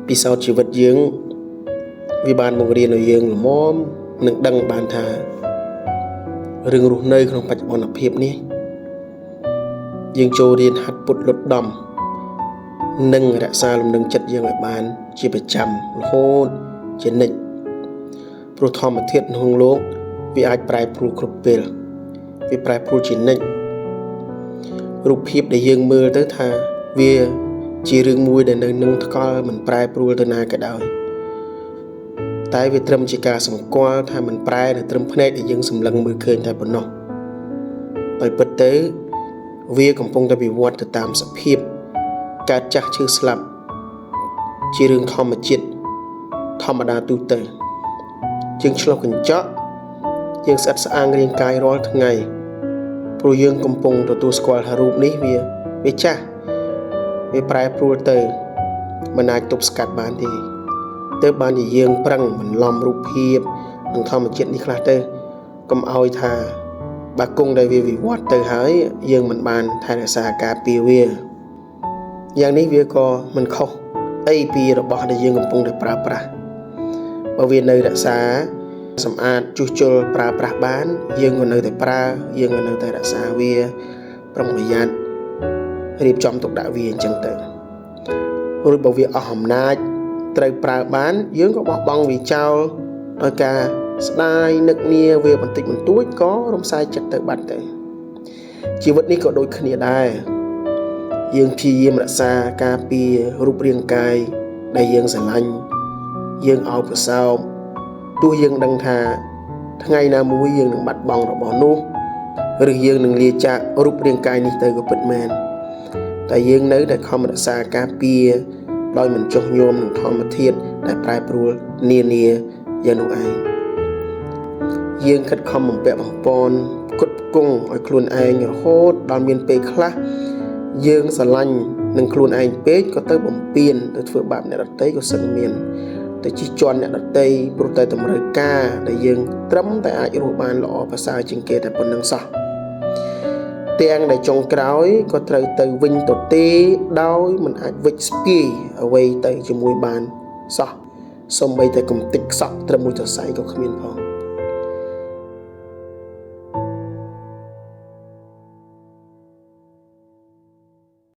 ពីសោតជីវិតយើងវាបានបង្រៀនឲ្យយើងល្មមនឹងដឹងបានថារឿងរស់នៅក្នុងបច្ចុប្បន្នភាពនេះយើងចូលរៀនហាត់ពុតលុតដំនិងរក្សាលំនឹងចិត្តយើងឲ្យបានជាប្រចាំរហូតជានិច្ចព្រោះធម្មធាតុក្នុងលោកវាអាចប្រែប្រួលគ្រប់ពេលវាប្រែប្រួលជានិច្ចរូបភាពដែលយើងមើលទៅថាវាជារឿងមួយដែលនៅនឹងថ្កល់មិនប្រែប្រួលទៅណាក៏ដោយតែវាត្រឹមជាការសម្គាល់ថាមិនប្រែនៅត្រឹមភ្នែកដែលយើងសម្លឹងមើលឃើញតែប៉ុណ្ណោះដោយពិតទៅវាកំពុងតែវិវត្តទៅតាមសភាពការចាស់ឈឺស្លាប់ជារឿងធម្មជាតិធម្មតាទូទៅយើងឆ្លុះកញ្ចក់យើងស្អិតស្អាងរាងកាយរាល់ថ្ងៃព្រោះយើងកំពុងទទួលស្គាល់ថារូបនេះវាចាស់វាប្រែប្រួលទៅមិនអាចទប់ស្កាត់បានទេទើបបានជាយើងប្រឹងបន្លំរូបភាពនិងធម្មជាតិនេះខ្លះទៅកុំឲ្យថាបើគង់ដែលវាវិវត្តទៅហើយយើងមិនបានថែរក្សាការពារវាយ៉ាងនេះវាក៏មិនខុសអីពីរបស់ដែលយើងកំពុងតែប្រើប្រាស់បើវានៅរក្សាសម្អាតជួសជុលប្រើប្រាស់បានយើងក៏នៅតែប្រើយើងក៏នៅតែរក្សាវាប្រុងប្រយ័ត្នរៀបចំទុកដាក់វាអញ្ចឹងទៅឬបើវាអស់អំណាចត្រូវប្រើបានយើងក៏បោះបង់វាចោលដោយការស្ដាយនឹកនាវាបន្តិចបន្តួចក៏រំសាយចិត្តទៅបាត់ទៅជីវិតនេះក៏ដូចគ្នាដែរយើងព្យាយាមរក្សាការពាររូបរាងកាយដែលយើងស្រឡាញ់យើងឲ្យប្រសើរទោះយើងដឹងថាថ្ងៃណាមួយយើងនឹងបាត់បង់របស់នោះឬយើងនឹងលាចាករូបរាងកាយនេះទៅក៏ពិតមែនតែយើងនៅតែខំរក្សាការពារដោយមិនចុះញោមនឹងធម្មធាតុដែលប្រែប្រួលនានាយ៉ាងនោះឯងយើងខិតខំបំពាក់បំពន់ផ្គត់ផ្គង់ឲ្យខ្លួនឯងរហូតដល់មានពេលខ្លះយើងស្រឡាញ់នឹងខ្លួនឯងពេកក៏ទៅបំពេញទៅធ្វើបាបអ្នកដទៃក៏សឹងមានទៅជិះជាន់អ្នកដទៃព្រោះតែតម្រូវការដែលយើងត្រឹមតែអាចរស់បានល្អប្រសើរជាងគេតែប៉ុណ្្នឹងសោះទាំងដែលចុងក្រោយក៏ត្រូវទៅវិញទៅទេដោយមិនអាចវិច្ចស្ពាយអ្វីទៅជាមួយបានសោះសូម្បីតែកំតិចខ្សក់ត្រឹមមួយសរសៃក៏គ្មានផង